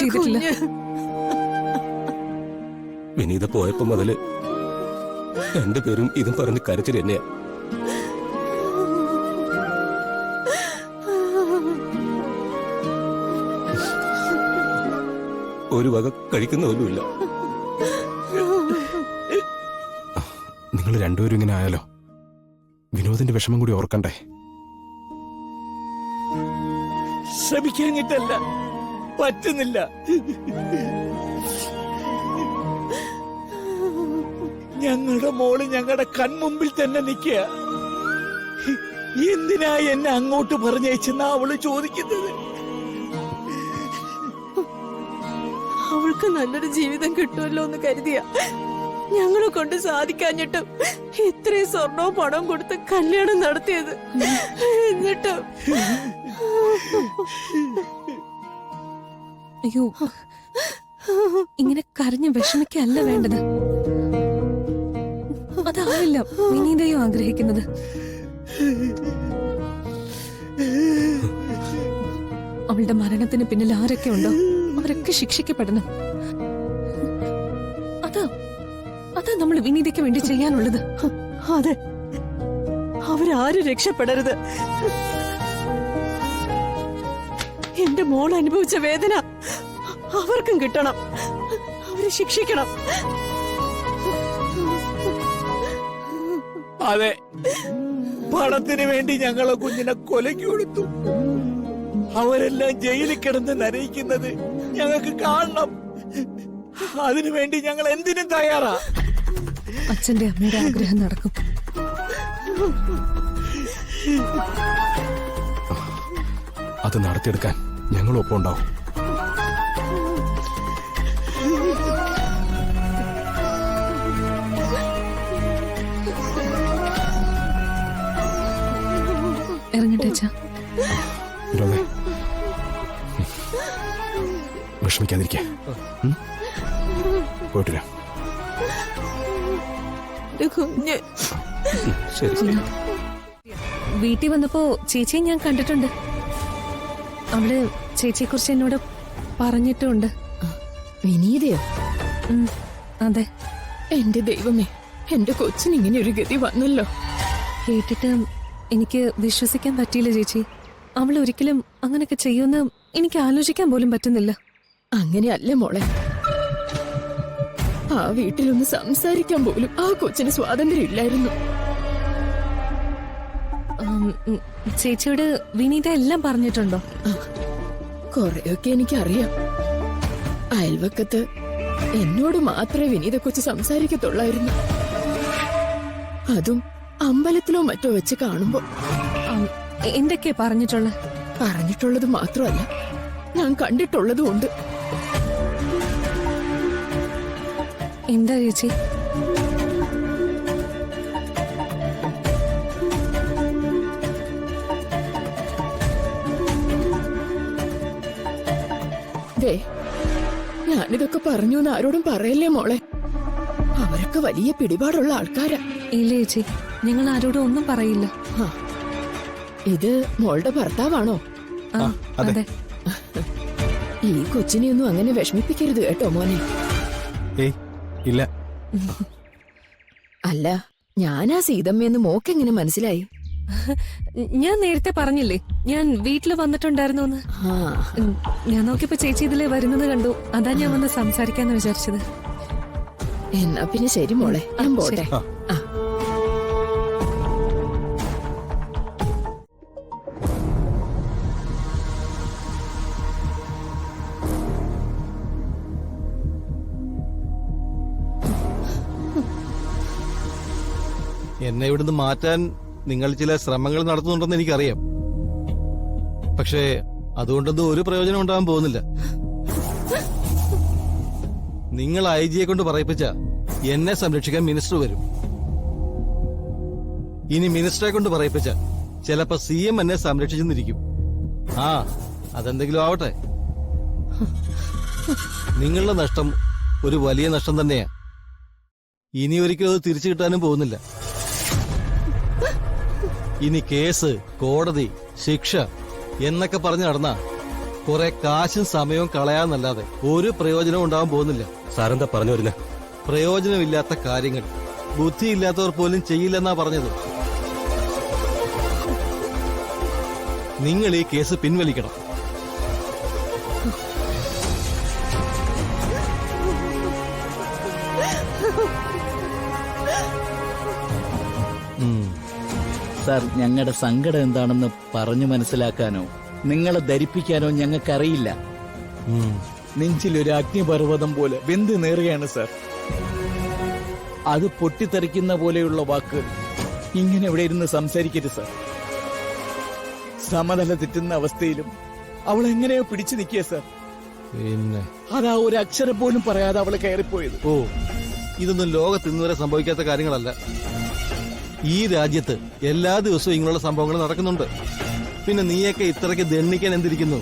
ചെയ്തിട്ടില്ല. വിനീത പോയപ്പോ മുതല് എന്റെ പേരും ഇതും പറഞ്ഞ് കരച്ചിൽ തന്നെയാ. ഒരു വക കഴിക്കുന്ന പോലുമില്ല. നിങ്ങൾ രണ്ടുപേരും ഇങ്ങനെ ആയാലോ? വിനോദിന്റെ വിഷമം കൂടി ഓർക്കണ്ടേ? ശ്രമിക്കാഞ്ഞിട്ടല്ല, പറ്റുന്നില്ല. ഞങ്ങളുടെ മോള് ഞങ്ങളുടെ കൺമുമ്പിൽ തന്നെ നിൽക്കുക. എന്തിനാ എന്നെ അങ്ങോട്ട് പറഞ്ഞയച്ചെന്നാ അവള് ചോദിക്കുന്നത്. അവൾക്ക് നല്ലൊരു ജീവിതം കിട്ടുമല്ലോ എന്ന് കരുതിയ ഞങ്ങളെ കൊണ്ട് സാധിക്കാഞ്ഞിട്ടും ഇത്രയും സ്വർണവും പണവും കൊടുത്ത് കല്യാണം നടത്തിയത്. എന്നിട്ടും അയ്യോ, ഇങ്ങനെ കരഞ്ഞ് വിഷമിക്കല്ല വേണ്ടത്. അതാവില്ല വിനീതയും ആഗ്രഹിക്കുന്നത്. അവളുടെ മരണത്തിന് പിന്നിൽ ആരൊക്കെ ഉണ്ടോ അവരൊക്കെ ശിക്ഷിക്കപ്പെടണം. അതാ നമ്മൾ വിനീതയ്ക്ക് വേണ്ടി ചെയ്യാനുള്ളത്. അതെ, അവരാരും രക്ഷപ്പെടരുത്. എന്റെ മോൾ അനുഭവിച്ച വേദന അവർക്കും കിട്ടണം. അവരെ ശിക്ഷിക്കണം. അതെ, പണത്തിന് വേണ്ടി ഞങ്ങളെ കുഞ്ഞിനെ കൊലയ്ക്ക് കൊടുത്തു. അവരെല്ലാം ജയിലിൽ കിടന്ന് നരയിക്കുന്നത് ഞങ്ങൾക്ക് കാണണം. അതിനുവേണ്ടി ഞങ്ങൾ എന്തിനും തയ്യാറാ. അച്ഛന്റെ അമ്മയുടെ ആഗ്രഹം നടക്കും. അത് നടത്തിയെടുക്കാൻ ഞങ്ങളും ഒപ്പം ഉണ്ടാവും. ഇറങ്ങട്ടെ അച്ഛാ. വിഷമിക്കാതിരിക്കേ. പോയിട്ടില്ല. കുഞ്ഞ് ശരി. വീട്ടിൽ വന്നപ്പോ ചേച്ചിയെ ഞാൻ കണ്ടിട്ടുണ്ട്. അവള് ചേച്ചിയെ കുറിച്ച് എന്നോട് പറഞ്ഞിട്ടുമുണ്ട്. വിനീതയോ? അതെ. എന്റെ ദൈവമേ, എന്റെ കൊച്ചിന് ഇങ്ങനെ ഒരു ഗതി വന്നല്ലോ. കേട്ടിട്ട് എനിക്ക് വിശ്വസിക്കാൻ പറ്റിയില്ല ചേച്ചി. അവൾ ഒരിക്കലും അങ്ങനെയൊക്കെ ചെയ്യുമെന്ന് എനിക്ക് ആലോചിക്കാൻ പോലും പറ്റുന്നില്ല. അങ്ങനെയല്ല മോളെ. ആ വീട്ടിലൊന്ന് സംസാരിക്കാൻ പോലും ആ കൊച്ചിന് സ്വാതന്ത്ര്യം ഇല്ലായിരുന്നു. ചേച്ചിയോട് വിനീത എല്ലാം പറഞ്ഞിട്ടുണ്ടോ? കൊറേയൊക്കെ എനിക്കറിയാം. അയൽവക്കത്ത് എന്നോട് മാത്രമേ വിനീതെ കുറിച്ച് സംസാരിക്കത്തുള്ളായിരുന്നു. അതും അമ്പലത്തിലോ മറ്റോ വെച്ച് കാണുമ്പോ. എന്തൊക്കെയാ പറഞ്ഞിട്ടുള്ളത്? പറഞ്ഞിട്ടുള്ളത് മാത്രമല്ല, ഞാൻ കണ്ടിട്ടുള്ളതും ഉണ്ട്. എന്താ ചേച്ചി? ഞാനിതൊക്കെ പറഞ്ഞു എന്ന് ആരോടും പറയല്ലേ മോളെ. അവരൊക്കെ വലിയ പിടിപാടുള്ള ആൾക്കാരാ. ഇല്ല ചേച്ചി, ഞങ്ങൾ ആരോടും ഒന്നും പറയില്ല. ഇത് മോളുടെ ഭർത്താവാണോ? അതെ. ഈ കൊച്ചിനെയൊന്നും അങ്ങനെ വിഷമിപ്പിക്കരുത് കേട്ടോ മോനെ. ഇല്ല. അല്ല, ഞാനാ സീതമ്മയെന്ന് മോക്കെങ്ങനെ മനസ്സിലായി? ഞാൻ നേരത്തെ പറഞ്ഞില്ലേ ഞാൻ വീട്ടിൽ വന്നിട്ടുണ്ടായിരുന്നു. ഞാൻ നോക്കിയപ്പോ ചേച്ചി ഇതിലെ വരുന്നത് കണ്ടു. അതാ ഞാൻ വന്ന് സംസാരിക്കാന്ന് വിചാരിച്ചത്. എന്നാ പിന്നെ ശരി മോളെ, ഞാൻ പോട്ടെ. എന്നെ ഇവിടുന്ന് മാറ്റാൻ നിങ്ങൾ ചില ശ്രമങ്ങൾ നടത്തുന്നുണ്ടെന്ന് എനിക്കറിയാം. പക്ഷേ അതുകൊണ്ടൊന്നും ഒരു പ്രയോജനം ഉണ്ടാകാൻ പോകുന്നില്ല. നിങ്ങൾ IG-യെ കൊണ്ട് പറയിപ്പിച്ച എന്നെ സംരക്ഷിക്കാൻ മിനിസ്റ്റർ വരും. ഇനി മിനിസ്റ്ററെ കൊണ്ട് പറയിപ്പിച്ച ചിലപ്പോ CM എന്നെ സംരക്ഷിച്ചെന്നിരിക്കും. അതെന്തെങ്കിലും ആവട്ടെ. നിങ്ങളുടെ നഷ്ടം ഒരു വലിയ നഷ്ടം തന്നെയാ. ഇനി ഒരിക്കലും അത് തിരിച്ചു കിട്ടാനും പോകുന്നില്ല. ഇനി കേസ്, കോടതി, ശിക്ഷ എന്നൊക്കെ പറഞ്ഞു നടന്ന കുറെ കാശും സമയവും കളയാന്നല്ലാതെ ഒരു പ്രയോജനവും ഉണ്ടാവാൻ പോകുന്നില്ല. സാറെന്താ പറഞ്ഞു വരുന്നേ? പ്രയോജനമില്ലാത്ത കാര്യങ്ങൾ ബുദ്ധിയില്ലാത്തവർ പോലും ചെയ്യില്ലെന്നാ പറഞ്ഞത്. നിങ്ങൾ ഈ കേസ് പിൻവലിക്കണം. സാർ, ഞങ്ങളുടെ സങ്കടം എന്താണെന്ന് പറഞ്ഞു മനസ്സിലാക്കാനോ നിങ്ങളെ ധരിപ്പിക്കാനോ ഞങ്ങൾക്കറിയില്ല. നെഞ്ചിലൊരു അഗ്നിപർവ്വതം പോലെ വെന്ത് നേറുകയാണ് സാർ. അത് പൊട്ടിത്തെറിക്കുന്ന പോലെയുള്ള വാക്കുകൾ ഇങ്ങനെ ഇവിടെ ഇരുന്ന് സംസാരിക്കരുത് സാർ. സമനില തെറ്റുന്ന അവസ്ഥയിലും അവൾ എങ്ങനെയോ പിടിച്ചു നിൽക്കുക സാർ. പിന്നെ അതാ ഒരു അക്ഷരം പോലും പറയാതെ അവള് കയറിപ്പോയത്. ഓ, ഇതൊന്നും ലോകത്ത് ഇന്നുവരെ സംഭവിക്കാത്ത കാര്യങ്ങളല്ല. ഈ രാജ്യത്ത് എല്ലാ ദിവസവും ഇങ്ങനെയുള്ള സംഭവങ്ങൾ നടക്കുന്നുണ്ട്. പിന്നെ നീയൊക്കെ ഇത്രയ്ക്ക് ദണ്ണിക്കാൻ എന്തിരിക്കുന്നു?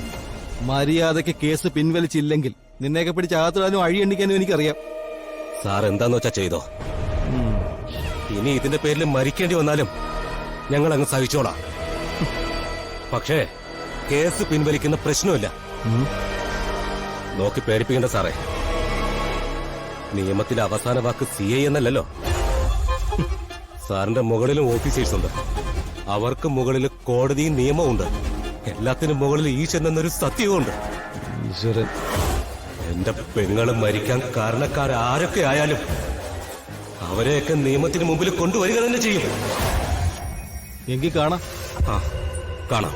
മര്യാദയ്ക്ക് കേസ് പിൻവലിച്ചില്ലെങ്കിൽ നിന്നെയൊക്കെ പിടിച്ച് അകത്തിടാനും അഴി എണ്ണിക്കാനും എനിക്കറിയാം. സാർ എന്താന്ന് വെച്ചാ ചെയ്തോ. ഇനി ഇതിന്റെ പേരിൽ മരിക്കേണ്ടി വന്നാലും ഞങ്ങൾ അങ്ങ് സഹിച്ചോളാം. പക്ഷേ കേസ് പിൻവലിക്കുന്ന പ്രശ്നമില്ല. നോക്കി പേടിപ്പിക്കേണ്ട സാറേ. നിയമത്തിലെ അവസാന വാക്ക് CI എന്നല്ലല്ലോ. സാറിന്റെ മുകളിലും ഓഫീസേഴ്സ് ഉണ്ട്. അവർക്ക് മുകളിൽ കോടതിയും നിയമമുണ്ട്. എല്ലാത്തിനും മുകളിൽ ഈശ്വരൻ എന്നൊരു സത്യവുമുണ്ട്. ഈശ്വരൻ, എന്റെ പെങ്ങള് മരിക്കാൻ കാരണക്കാരാരൊക്കെ ആയാലും അവരെയൊക്കെ നിയമത്തിന് മുമ്പിൽ കൊണ്ടുവരിക തന്നെ ചെയ്യും. എങ്കിൽ കാണാം. ആ, കാണാം.